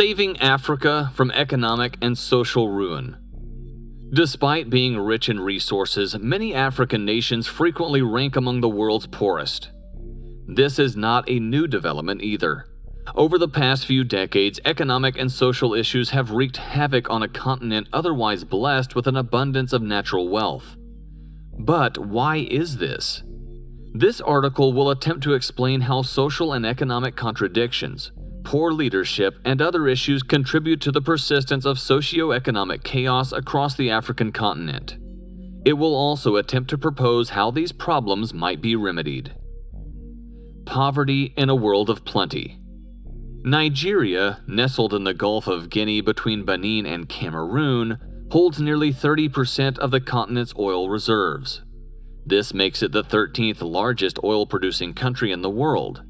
Saving Africa from economic and social ruin. Despite being rich in resources, many African nations frequently rank among the world's poorest. This is not a new development either. Over the past few decades, economic and social issues have wreaked havoc on a continent otherwise blessed with an abundance of natural wealth. But why is this? This article will attempt to explain how social and economic contradictions, poor leadership, and other issues contribute to the persistence of socio-economic chaos across the African continent. It will also attempt to propose how these problems might be remedied. Poverty in a world of plenty. Nigeria, nestled in the Gulf of Guinea between Benin and Cameroon, holds nearly 30% of the continent's oil reserves. This makes it the 13th largest oil-producing country in the world.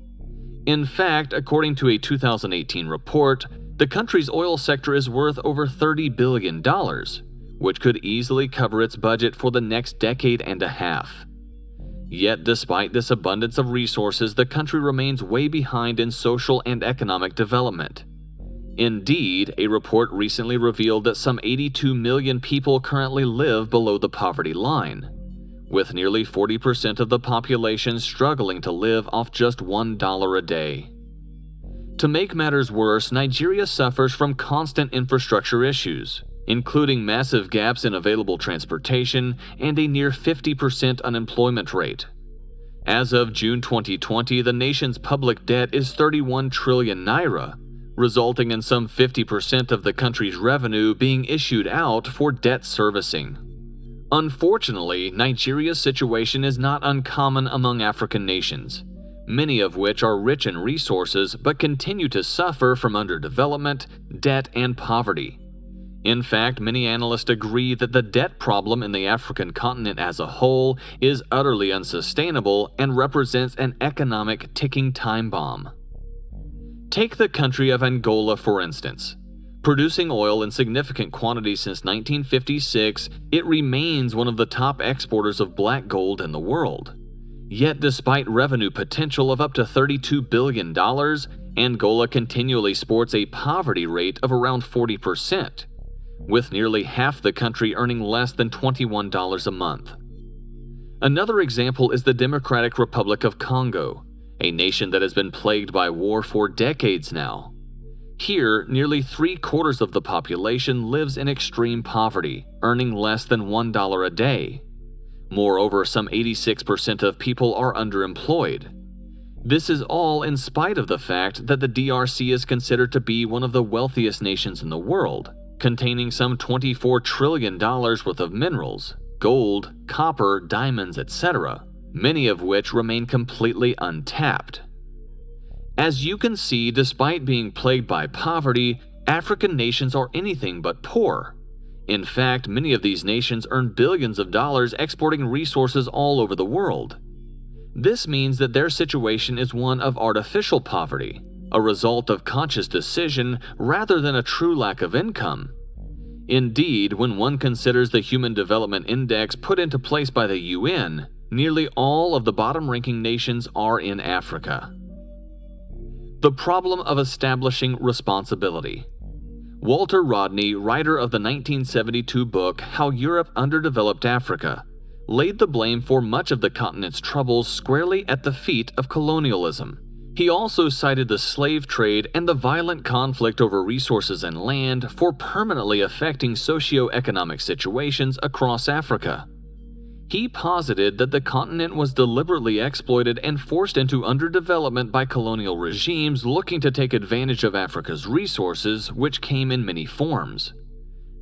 In fact, according to a 2018 report, the country's oil sector is worth over $30 billion, which could easily cover its budget for the next decade and a half. Yet, despite this abundance of resources, the country remains way behind in social and economic development. Indeed, a report recently revealed that some 82 million people currently live below the poverty line, with nearly 40% of the population struggling to live off just $1 a day. To make matters worse, Nigeria suffers from constant infrastructure issues, including massive gaps in available transportation and a near 50% unemployment rate. As of June 2020, the nation's public debt is 31 trillion naira, resulting in some 50% of the country's revenue being issued out for debt servicing. Unfortunately, Nigeria's situation is not uncommon among African nations, many of which are rich in resources but continue to suffer from underdevelopment, debt, and poverty. In fact, many analysts agree that the debt problem in the African continent as a whole is utterly unsustainable and represents an economic ticking time bomb. Take the country of Angola, for instance. Producing oil in significant quantities since 1956, it remains one of the top exporters of black gold in the world. Yet despite revenue potential of up to $32 billion, Angola continually sports a poverty rate of around 40%, with nearly half the country earning less than $21 a month. Another example is the Democratic Republic of Congo, a nation that has been plagued by war for decades now. Here, nearly 3/4 of the population lives in extreme poverty, earning less than $1 a day. Moreover, some 86% of people are underemployed. This is all in spite of the fact that the DRC is considered to be one of the wealthiest nations in the world, containing some $24 trillion worth of minerals, gold, copper, diamonds, etc., many of which remain completely untapped. As you can see, despite being plagued by poverty, African nations are anything but poor. In fact, many of these nations earn billions of dollars exporting resources all over the world. This means that their situation is one of artificial poverty, a result of conscious decision rather than a true lack of income. Indeed, when one considers the Human Development Index put into place by the UN, nearly all of the bottom-ranking nations are in Africa. The problem of establishing responsibility. Walter Rodney, writer of the 1972 book How Europe Underdeveloped Africa, laid the blame for much of the continent's troubles squarely at the feet of colonialism. He also cited the slave trade and the violent conflict over resources and land for permanently affecting socio-economic situations across Africa. He posited that the continent was deliberately exploited and forced into underdevelopment by colonial regimes looking to take advantage of Africa's resources, which came in many forms.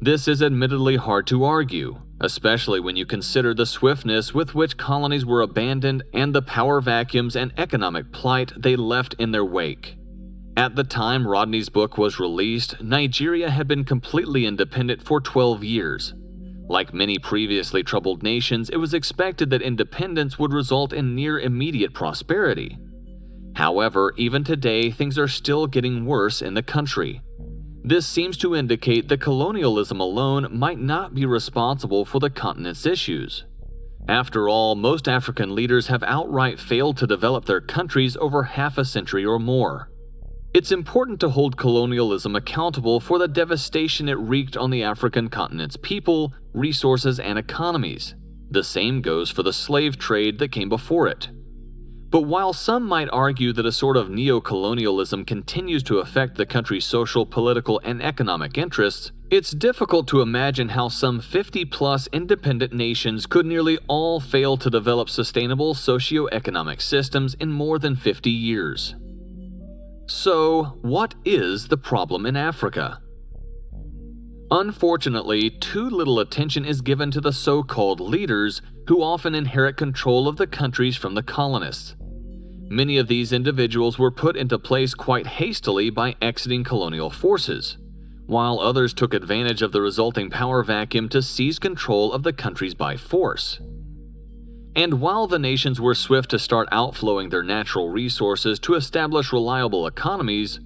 This is admittedly hard to argue, especially when you consider the swiftness with which colonies were abandoned and the power vacuums and economic plight they left in their wake. At the time Rodney's book was released, Nigeria had been completely independent for 12 years. Like many previously troubled nations, it was expected that independence would result in near immediate prosperity. However, even today, things are still getting worse in the country. This seems to indicate that colonialism alone might not be responsible for the continent's issues. After all, most African leaders have outright failed to develop their countries over half a century or more. It's important to hold colonialism accountable for the devastation it wreaked on the African continent's people, resources, and economies. The same goes for the slave trade that came before it. But while some might argue that a sort of neo-colonialism continues to affect the country's social, political, and economic interests, it's difficult to imagine how some 50-plus independent nations could nearly all fail to develop sustainable socio-economic systems in more than 50 years. So, what is the problem in Africa? Unfortunately, too little attention is given to the so-called leaders who often inherit control of the countries from the colonists. Many of these individuals were put into place quite hastily by exiting colonial forces, while others took advantage of the resulting power vacuum to seize control of the countries by force. And while the nations were swift to start outflowing their natural resources to establish reliable economies,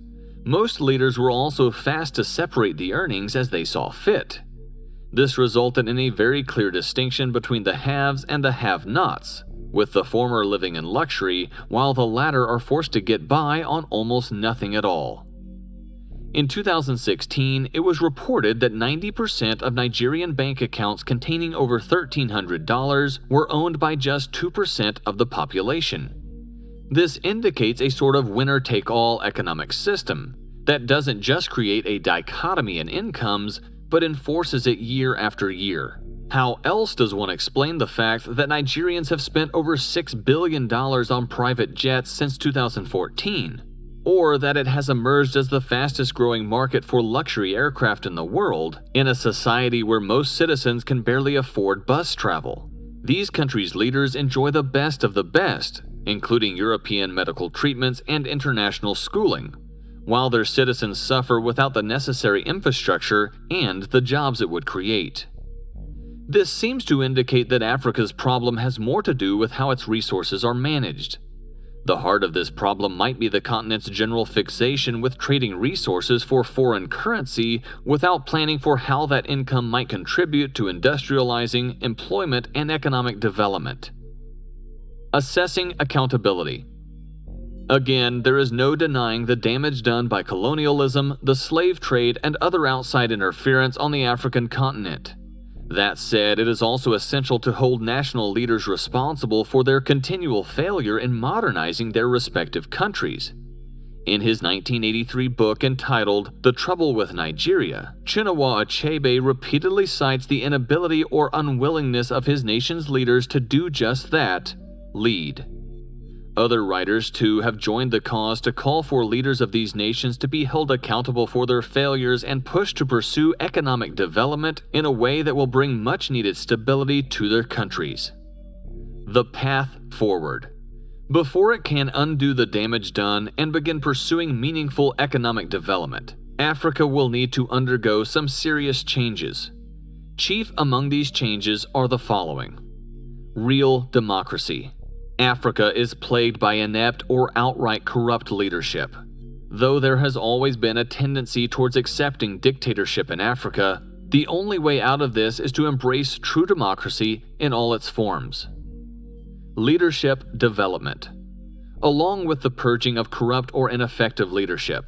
most leaders were also fast to separate the earnings as they saw fit. This resulted in a very clear distinction between the haves and the have-nots, with the former living in luxury while the latter are forced to get by on almost nothing at all. In 2016, it was reported that 90% of Nigerian bank accounts containing over $1,300 were owned by just 2% of the population. This indicates a sort of winner-take-all economic system that doesn't just create a dichotomy in incomes, but enforces it year after year. How else does one explain the fact that Nigerians have spent over $6 billion on private jets since 2014? Or that it has emerged as the fastest-growing market for luxury aircraft in the world, in a society where most citizens can barely afford bus travel? These countries' leaders enjoy the best of the best, including European medical treatments and international schooling, while their citizens suffer without the necessary infrastructure and the jobs it would create. This seems to indicate that Africa's problem has more to do with how its resources are managed. The heart of this problem might be the continent's general fixation with trading resources for foreign currency without planning for how that income might contribute to industrializing, employment, and economic development. Assessing accountability. Again, there is no denying the damage done by colonialism, the slave trade, and other outside interference on the African continent. That said, it is also essential to hold national leaders responsible for their continual failure in modernizing their respective countries. In his 1983 book entitled The Trouble with Nigeria, Chinua Achebe repeatedly cites the inability or unwillingness of his nation's leaders to do just that: lead. Other writers, too, have joined the cause to call for leaders of these nations to be held accountable for their failures and pushed to pursue economic development in a way that will bring much-needed stability to their countries. The path forward. Before it can undo the damage done and begin pursuing meaningful economic development, Africa will need to undergo some serious changes. Chief among these changes are the following: real democracy. Africa is plagued by inept or outright corrupt leadership. Though there has always been a tendency towards accepting dictatorship in Africa, the only way out of this is to embrace true democracy in all its forms. Leadership development. Along with the purging of corrupt or ineffective leadership,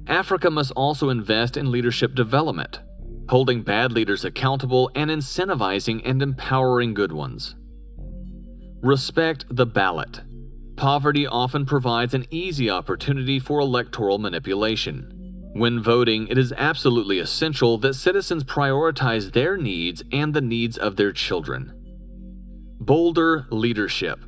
Africa must also invest in leadership development, holding bad leaders accountable and incentivizing and empowering good ones. Respect the ballot. Poverty often provides an easy opportunity for electoral manipulation. When voting, it is absolutely essential that citizens prioritize their needs and the needs of their children. Bolder leadership.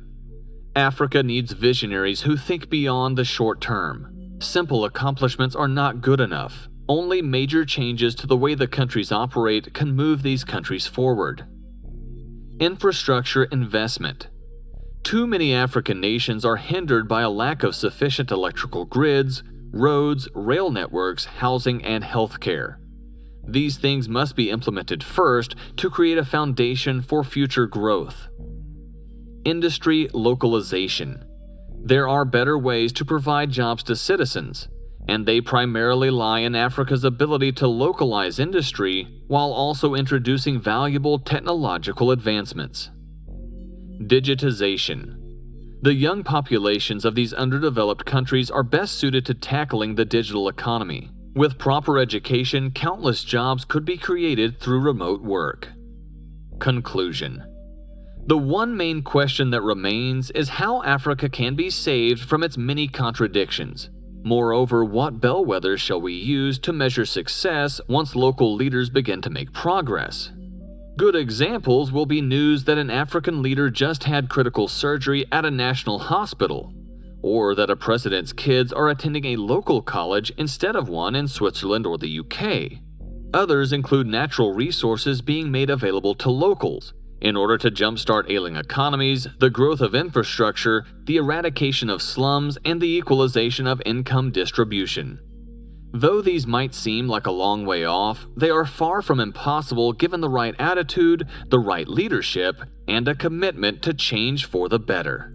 Africa needs visionaries who think beyond the short term. Simple accomplishments are not good enough. Only major changes to the way the countries operate can move these countries forward. Infrastructure investment. Too many African nations are hindered by a lack of sufficient electrical grids, roads, rail networks, housing, and healthcare. These things must be implemented first to create a foundation for future growth. Industry localization. There are better ways to provide jobs to citizens, and they primarily lie in Africa's ability to localize industry while also introducing valuable technological advancements. Digitization. The young populations of these underdeveloped countries are best suited to tackling the digital economy. With proper education, countless jobs could be created through remote work. Conclusion. The one main question that remains is how Africa can be saved from its many contradictions. Moreover, what bellwethers shall we use to measure success once local leaders begin to make progress? Good examples will be news that an African leader just had critical surgery at a national hospital, or that a president's kids are attending a local college instead of one in Switzerland or the UK. Others include natural resources being made available to locals in order to jumpstart ailing economies, the growth of infrastructure, the eradication of slums, and the equalization of income distribution. Though these might seem like a long way off, they are far from impossible given the right attitude, the right leadership, and a commitment to change for the better.